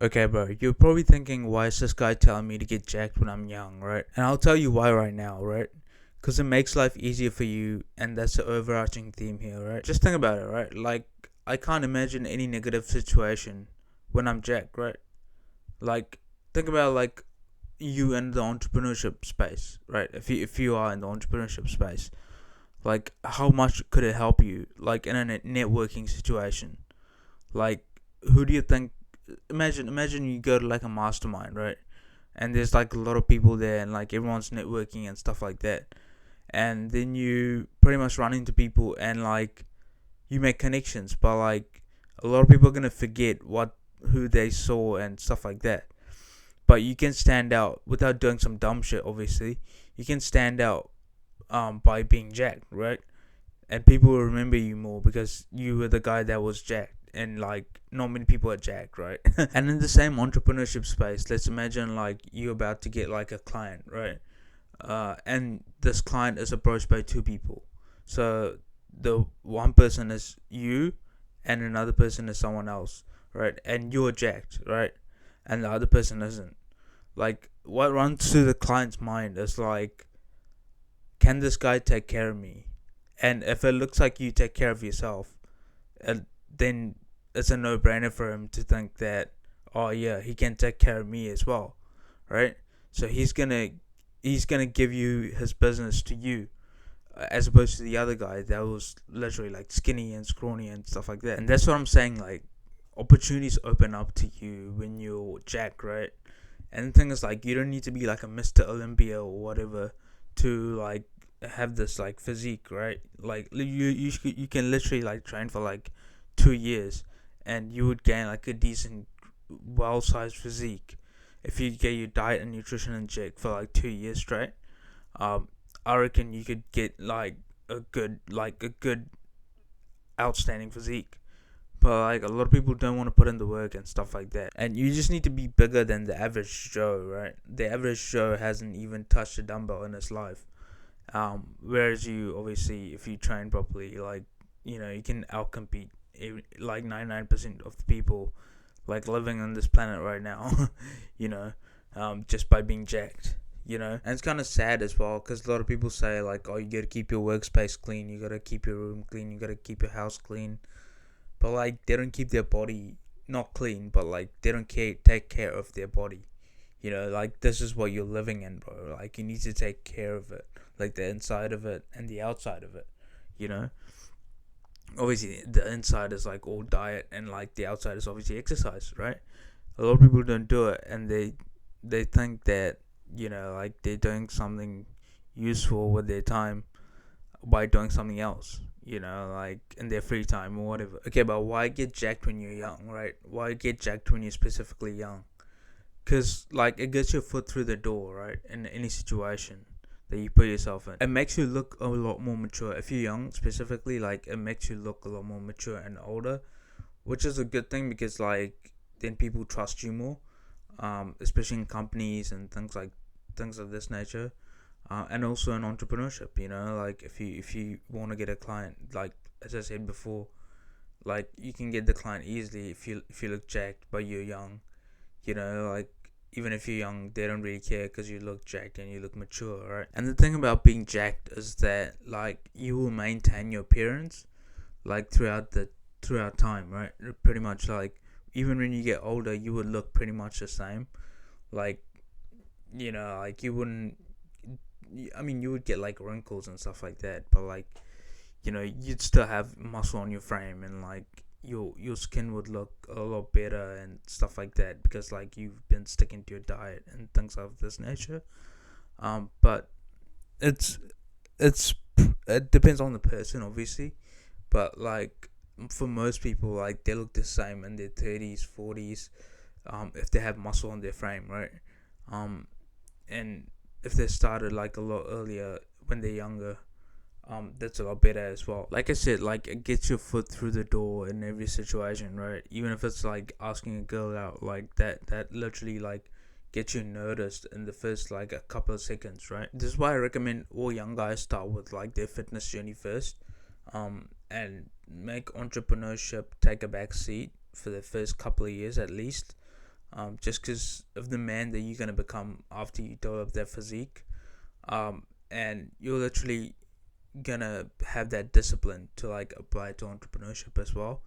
Okay, bro, you're probably thinking, why is this guy telling me to get jacked when I'm young, right? And I'll tell you why right now, right? Because it makes life easier for you, and that's the overarching theme here, right? Just think about it, right? Like, I can't imagine any negative situation when I'm jacked, right? Like, think about like you in the entrepreneurship space, right? If you are in the entrepreneurship space, like how much could it help you, like in a networking situation? Like, who do you think? Imagine you go to like a mastermind, right? And there's like a lot of people there, and like everyone's networking and stuff like that. And then you pretty much run into people, and like you make connections, but like a lot of people are gonna forget what who they saw and stuff like that. But you can stand out without doing some dumb shit. Obviously, you can stand out by being jacked, right? And people will remember you more because you were the guy that was jacked, and like not many people are jacked, right? And in the same entrepreneurship space, let's imagine like you're about to get like a client, right? And this client is approached by two people. So the one person is you, and another person is someone else, right? And you're jacked, right? And the other person isn't. Like, what runs through the client's mind is like, can this guy take care of me? And if it looks like you take care of yourself, uh, then it's a no-brainer for him to think that, oh yeah, he can take care of me as well, right? So he's gonna give you his business to you, as opposed to the other guy that was literally like skinny and scrawny and stuff like that. And that's what I'm saying. Like, opportunities open up to you when you're jack, right? And the thing is, like, you don't need to be like a Mr. Olympia or whatever to like have this like physique, right? Like you can literally like train for like 2 years, and you would gain like a decent, well-sized physique if you get your diet and nutrition in check for like 2 years straight. Um, I reckon you could get like a good outstanding physique. But like a lot of people don't want to put in the work and stuff like that. And you just need to be bigger than the average Joe, right? The average Joe hasn't even touched a dumbbell in his life. Whereas you, obviously, if you train properly, like, you can outcompete like 99% of the people like living on this planet right now. you know, just by being jacked. And it's kind of sad as well, because a lot of people say like, oh, you gotta keep your workspace clean, you gotta keep your room clean, you gotta keep your house clean, but like they don't keep their body not clean, but like they don't take care of their body. Like, this is what you're living in, bro. Like, you need to take care of it, like the inside of it and the outside of it. You know, obviously the inside is like all diet, and like the outside is obviously exercise, right? A lot of people don't do it, and they think that like they're doing something useful with their time by doing something else, like in their free time or whatever. Okay, but why get jacked when you're young, right? Why get jacked when you're specifically young? Because like it gets your foot through the door, right? In any situation that you put yourself in, it makes you look a lot more mature. If you're young specifically, like it makes you look a lot more mature and older, which is a good thing, because like then people trust you more, especially in companies and things of this nature, and also in entrepreneurship. Like if you want to get a client, like as I said before, like you can get the client easily if you look jacked but you're young. Like, even if you're young, they don't really care because you look jacked and you look mature, right? And the thing about being jacked is that like you will maintain your appearance like throughout time, right? Pretty much, like, even when you get older, you would look pretty much the same. Like, like you wouldn't. I mean, you would get like wrinkles and stuff like that, but like, you'd still have muscle on your frame, and like your skin would look a lot better and stuff like that, because like you've been sticking to your diet and things of this nature. But it's it's it depends on the person, obviously, but like for most people, like they look the same in their 30s, 40s, if they have muscle on their frame, right? Um, and if they started like a lot earlier when they're younger, that's a lot better as well. Like I said, like it gets your foot through the door in every situation, right? Even if it's like asking a girl out, like that literally like gets you noticed in the first like a couple of seconds, right? This is why I recommend all young guys start with like their fitness journey first, and make entrepreneurship take a back seat for the first couple of years at least. just because of the man that you're gonna become after you develop that physique. And you're literally gonna have that discipline to like apply to entrepreneurship as well.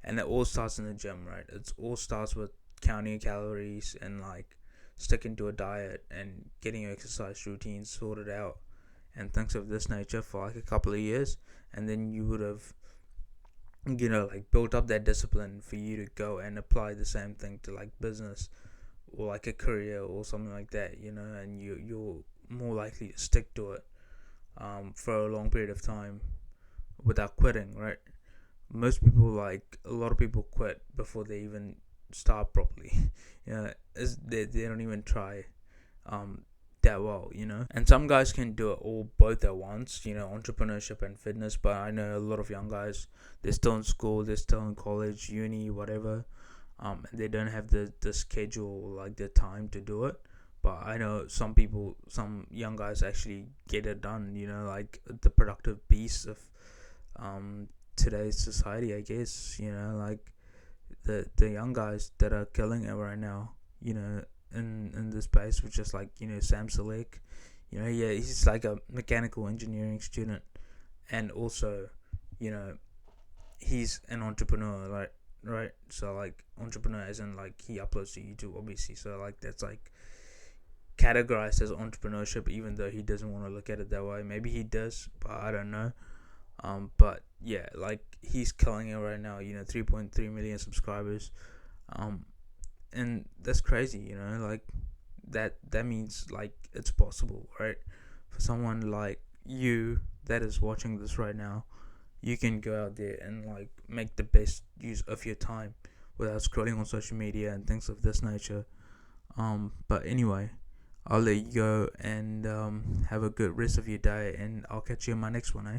And it all starts in the gym, right? It all starts with counting calories and like sticking to a diet and getting your exercise routine sorted out and things of this nature for like a couple of years, and then you would have, like built up that discipline for you to go and apply the same thing to like business or like a career or something like that, and you're more likely to stick to it for a long period of time without quitting, right? Most people, like a lot of people, quit before they even start properly. They don't even try that well, And some guys can do it all both at once, entrepreneurship and fitness. But I know a lot of young guys, they're still in school, they're still in college, uni, whatever. And they don't have the schedule, like the time to do it. But I know some people, some young guys actually get it done, like the productive beasts of today's society, I guess, like the young guys that are killing it right now, in the space, which is like, Sam Selleck, yeah, he's like a mechanical engineering student, and also, you know, he's an entrepreneur, right? So like entrepreneur as in like he uploads to YouTube, obviously. So like that's like categorized as entrepreneurship, even though he doesn't want to look at it that way. Maybe he does, but I don't know. But yeah, like he's killing it right now. 3.3 million subscribers. And that's crazy. Like that means like it's possible, right? For someone like you that is watching this right now, you can go out there and like make the best use of your time without scrolling on social media and things of this nature. But anyway, I'll let you go and have a good rest of your day, and I'll catch you in my next one, eh?